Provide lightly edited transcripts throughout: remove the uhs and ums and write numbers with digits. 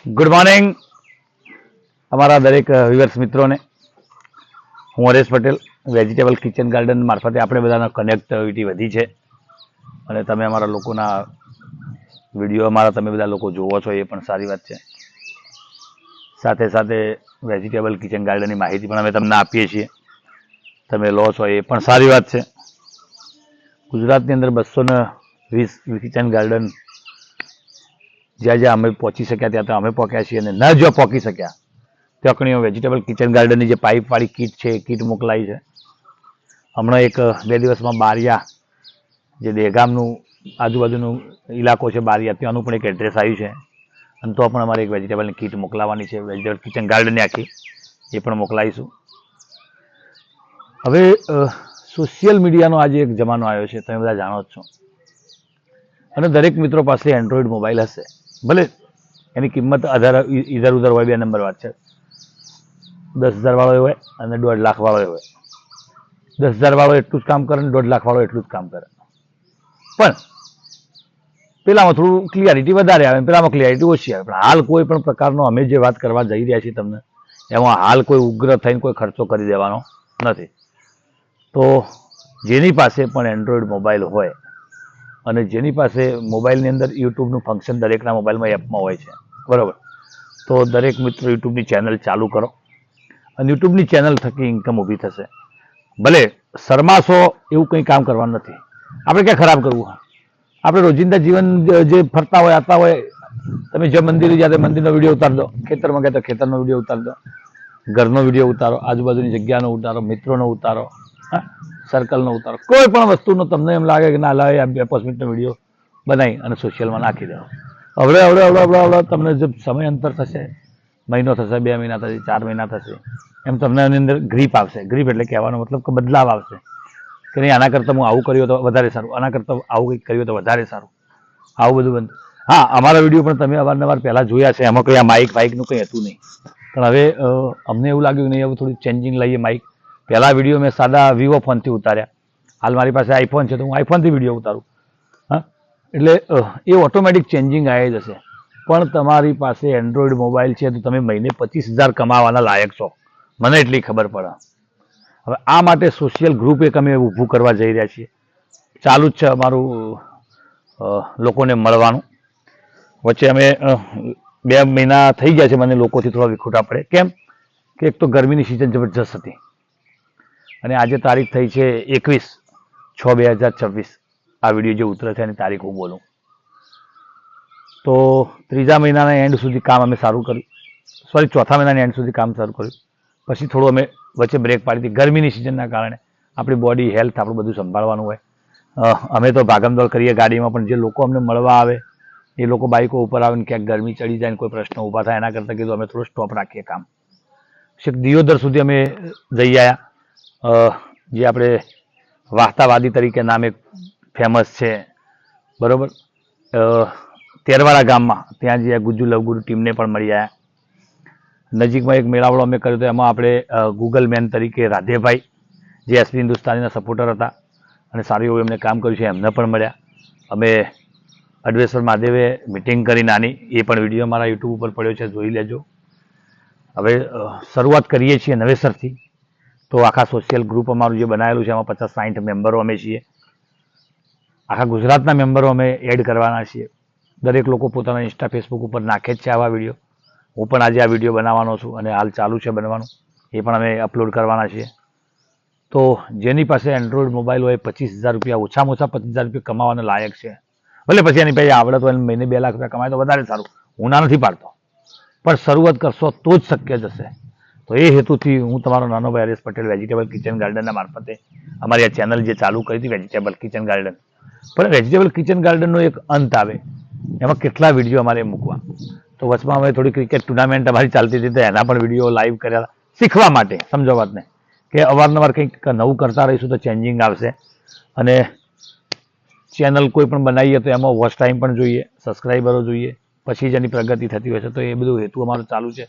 Good morning અમારા દરેક viewers મિત્રોને. હું Haresh Patel. Vegetable kitchen garden મારફતે આપણે બધાના કનેક્ટિવિટી વધી છે અને તમે અમારા લોકોના વિડીયો તમે બધા લોકો જોવો છો એ પણ સારી વાત છે. સાથે સાથે વેજીટેબલ કિચન ગાર્ડનની માહિતી પણ અમે તમને આપીએ છીએ, તમે લો છો એ પણ સારી વાત છે. ગુજરાતની અંદર 220 કિચન ગાર્ડન જ્યાં જ્યાં અમે પહોંચી શક્યા ત્યાં તો અમે પહોંચ્યા છીએ, અને ન જો પહોંચી શક્યા ત્યાં કણી વેજીટેબલ કિચન ગાર્ડનની જે પાઇપવાળી કીટ છે એ કીટ મોકલાઈ છે. હમણાં એક 2 દિવસમાં બારિયા જે દહેગામનું આજુબાજુનું ઇલાકો છે બારિયા, ત્યાંનું પણ એક એડ્રેસ આવ્યું છે, અને તો પણ અમારે એક વેજીટેબલની કીટ મોકલાવાની છે, વેજીટેબલ કિચન ગાર્ડનની આખી, એ પણ મોકલાવીશું. હવે સોશિયલ મીડિયાનો આજે એક જમાનો આવ્યો છે, તમે બધા જાણો જ છો, અને દરેક મિત્રો પાસે એન્ડ્રોઈડ મોબાઈલ હશે. ભલે એની કિંમત ઇધર ઉધર હોય, 2 નંબર વાત છે. 10,000 વાળો હોય અને 1.5 લાખ વાળો હોય. 10,000 વાળો એટલું જ કામ કરે અને 1.5 લાખ વાળો એટલું જ કામ કરે, પણ પેલામાં થોડું ક્લિયરિટી વધારે આવે, પેલામાં ક્લિયરિટી ઓછી આવે. પણ હાલ કોઈ પણ પ્રકારનો અમે જે વાત કરવા જઈ રહ્યા છીએ તમને, એમાં હાલ કોઈ ઉગ્ર થઈને કોઈ ખર્ચો કરી દેવાનો નથી. તો જેની પાસે પણ એન્ડ્રોઈડ મોબાઈલ હોય અને જેની પાસે મોબાઈલની અંદર યુટ્યુબનું ફંક્શન દરેકના મોબાઈલમાં એપમાં હોય છે, બરાબર, તો દરેક મિત્રો યુટ્યુબની ચેનલ ચાલુ કરો, અને યુટ્યુબની ચેનલ થકી ઇન્કમ ઊભી થશે. ભલે શરમાશો એવું કંઈ કામ કરવાનું નથી, આપણે ક્યાં ખરાબ કરવું. આપણે રોજિંદા જીવન જે ફરતા હોય આતા હોય, તમે જે મંદિરે ગયા મંદિરનો વિડીયો ઉતાર દો, ખેતરમાં ગયા તો ખેતરનો વિડીયો ઉતાર દો, ઘરનો વિડીયો ઉતારો, આજુબાજુની જગ્યાનો ઉતારો, મિત્રોનો ઉતારો, સર્કલનો ઉતારો, કોઈ પણ વસ્તુનો તમને એમ લાગે કે ના લાવે 2-5 મિનિટનો વિડીયો બનાવી અને સોશિયલમાં નાખી દો. હવે તમને જે સમય અંતર થશે, મહિનો થશે, 2 મહિના થશે, 4 મહિના થશે, એમ તમને એની અંદર ગ્રીપ આવશે. ગ્રીપ એટલે કહેવાનો મતલબ કે બદલાવ આવશે કે નહીં, આના કરતાં હું આવું કર્યું તો વધારે સારું, આના કરતાં આવું કંઈક કર્યું તો વધારે સારું, આવું બધું બંધ. હા, અમારા વિડીયો પણ તમે અવારનવાર પહેલાં જોયા છે, એમાં કંઈ આ માઇકનું કંઈ હતું નહીં, પણ હવે અમને એવું લાગ્યું કે નહીં, હવે થોડું ચેન્જિંગ લઈએ માઇક. પહેલાં વિડીયો મેં સાદા વિવો ફોનથી ઉતાર્યા, હાલ મારી પાસે આઈફોન છે તો હું આઈફોનથી વિડીયો ઉતારું. હા, એટલે એ ઓટોમેટિક ચેન્જિંગ આવી જશે. પણ તમારી પાસે એન્ડ્રોઈડ મોબાઈલ છે તો તમે મહિને 25,000 કમાવાના લાયક છો, મને એટલી ખબર પડે. હવે આ માટે સોશિયલ ગ્રુપ એક અમે ઊભું કરવા જઈ રહ્યા છીએ, ચાલુ જ છે અમારું લોકોને મળવાનું. વચ્ચે અમે 2 મહિના થઈ ગયા છે મને લોકોથી થોડા વિખૂટા પડે. કેમ કે એક તો ગરમીની સિઝન જબરજસ્ત હતી, અને આજે તારીખ થઈ છે 21/6/2026. આ વિડીયો જે ઉતરે છે એની તારીખ હું બોલું તો 3જા મહિનાના એન્ડ સુધી કામ અમે સારું કર્યું, સોરી 4થા મહિનાના એન્ડ સુધી કામ સારું કર્યું. પછી થોડું અમે વચ્ચે બ્રેક પાડી હતી ગરમીની સિઝનના કારણે. આપણી બોડી હેલ્થ આપણું બધું સંભાળવાનું હોય. અમે તો ભાગમદોડ કરીએ ગાડીમાં, પણ જે લોકો અમને મળવા આવે એ લોકો બાઇકો ઉપર આવે ને ક્યાંક ગરમી ચડી જાય ને કોઈ પ્રશ્ન ઊભા થાય, એના કરતાં કીધું અમે થોડું સ્ટોપ રાખીએ કામ. છેક દિયોદર સુધી અમે જઈ આવ્યા, જે આપણે વાસ્તાવાદી તરીકે નામે ફેમસ છે, બરાબર. તેરવાડા ગામમાં ત્યાં જે ગુજ્જુ લવગુરુ ટીમને પણ મળી આવ્યા. નજીકમાં એક મેળાવડો અમે કર્યો હતો, એમાં આપણે ગૂગલ મેન તરીકે રાધેભાઈ જે એસપી હિન્દુસ્તાનીના સપોર્ટર હતા અને સારું એવું એમને કામ કર્યું છે, એમને પણ મળ્યા. અમે અડવેશ્વર મહાદેવે મિટિંગ કરી નાની, એ પણ વિડીયો મારા યુટ્યુબ ઉપર પડ્યો છે, જોઈ લેજો. હવે શરૂઆત કરીએ છીએ નવેસરથી. તો આખા સોશિયલ ગ્રુપ અમારું જે બનાવેલું છે એમાં 50-60 મેમ્બરો અમે છીએ. આખા ગુજરાતના મેમ્બરો અમે એડ કરવાના છીએ. દરેક લોકો પોતાના ઇન્સ્ટા ફેસબુક ઉપર નાખે જ છે આવા વિડીયો. હું પણ આજે આ વિડીયો બનાવવાનો છું અને હાલ ચાલુ છે બનવાનું, એ પણ અમે અપલોડ કરવાના છીએ. તો જેની પાસે એન્ડ્રોઈડ મોબાઈલ હોય 25,000 રૂપિયા, ઓછામાં ઓછા 25,000 રૂપિયા કમાવાના લાયક છે. ભલે પછી એની પાસે આવડત હોય મહિને 2 લાખ રૂપિયા કમાય તો વધારે સારું, હું ના નથી પાડતો, પણ શરૂઆત કરશો તો જ શક્ય જશે. તો એ હેતુથી હું તમારો નાનો ભાઈ હરેશ પટેલ વેજીટેબલ કિચન ગાર્ડનના મારફતે અમારી આ ચેનલ જે ચાલુ કરી હતી વેજીટેબલ કિચન ગાર્ડન. પણ વેજીટેબલ કિચન ગાર્ડનનો એક અંત આવે, એમાં કેટલા વિડીયો અમારે મૂકવા. તો વચમાં અમે થોડી ક્રિકેટ ટુર્નામેન્ટ અમારી ચાલતી હતી તો એના પણ વિડીયો લાઈવ કર્યા, શીખવા માટે. સમજો વાતને કે અવારનવાર કંઈક નવું કરતા રહીશું તો ચેન્જિંગ આવશે. અને ચેનલ કોઈ પણ બનાવીએ તો એમાં વોચ ટાઈમ પણ જોઈએ, સબસ્ક્રાઈબરો જોઈએ, પછી જ એની પ્રગતિ થતી હોય છે. તો એ બધું હેતુ અમારો ચાલુ છે.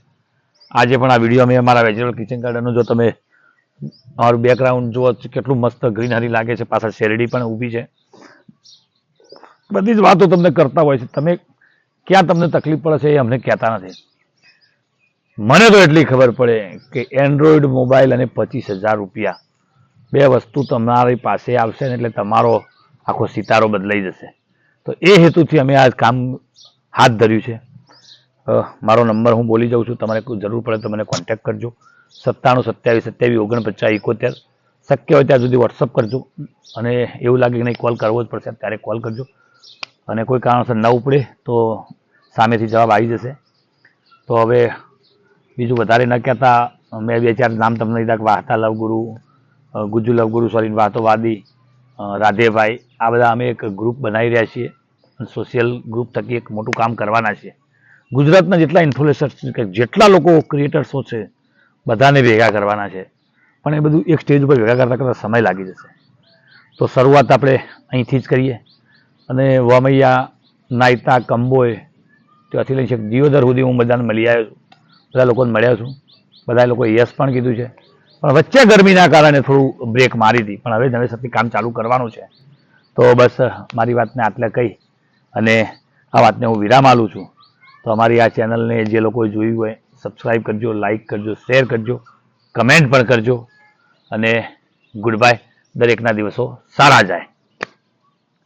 આજે પણ આ વિડીયો અમે અમારા વેજીટેબલ કિચન ગાર્ડનનું જો તમે અમારું બેકગ્રાઉન્ડ જુઓ કેટલું મસ્ત ગ્રીનરી લાગે છે, પાછળ શેરડી પણ ઊભી છે, બધી જ વાતો તમને કરતા હોય છે. તમે ક્યાં તમને તકલીફ પડે છે એ અમને કહેતા નથી. મને તો એટલી ખબર પડે કે એન્ડ્રોઈડ મોબાઈલ અને 25,000 રૂપિયા, બે વસ્તુ તમારી પાસે આવશે ને એટલે તમારો આખો સિતારો બદલાઈ જશે. તો એ હેતુથી અમે આ કામ હાથ ધર્યું છે. મારો નંબર હું બોલી જાઉં છું, તમારે કોઈ જરૂર પડે તો મને કોન્ટેક્ટ કરજો. 97 27 27 49 71. શક્ય હોય ત્યાં સુધી વોટ્સઅપ કરજો, અને એવું લાગે કે નહીં કોલ કરવો જ પડશે ત્યારે કોલ કરજો, અને કોઈ કારણસર ન ઉપડે તો સામેથી જવાબ આવી જશે. તો હવે બીજું વધારે ન કહેતા મેં 2-4 નામ તમને દીધા કે વાહતા લવગુરુ, ગુજ્જુ લવગુરુ, સોરી વાતોવાદી, રાધેભાઈ, આ બધા અમે એક ગ્રુપ બનાવી રહ્યા છીએ. સોશિયલ ગ્રુપ થકી એક મોટું કામ કરવાના છીએ. ગુજરાતના જેટલા ઇન્ફ્લુએન્સર્સ, જેટલા લોકો ક્રિએટર્સો છે બધાને ભેગા કરવાના છે. પણ એ બધું એક સ્ટેજ ઉપર ભેગા કરતાં કરતાં સમય લાગી જશે. તો શરૂઆત આપણે અહીંથી જ કરીએ. અને વમૈયા, નાયતા, કંબોય, ત્યાંથી લઈને છેક દિયોદર સુધી હું બધાને મળી આવ્યો છું. બધા લોકોને મળ્યા છું. બધા લોકોએ યસ પણ કીધું છે. પણ વચ્ચે ગરમીના કારણે થોડું બ્રેક મારી હતી, પણ હવે નવેસરથી કામ ચાલુ કરવાનું છે. તો બસ મારી વાતને આટલે કહી અને આ વાતને હું વિરામ આલું છું. તો અમારી આ ચેનલને જે લોકોએ જોયું હોય સબસ્ક્રાઈબ કરજો, લાઈક કરજો, શેર કરજો, કમેન્ટ પણ કરજો, અને ગુડ બાય. દરેકના દિવસો સારા જાય.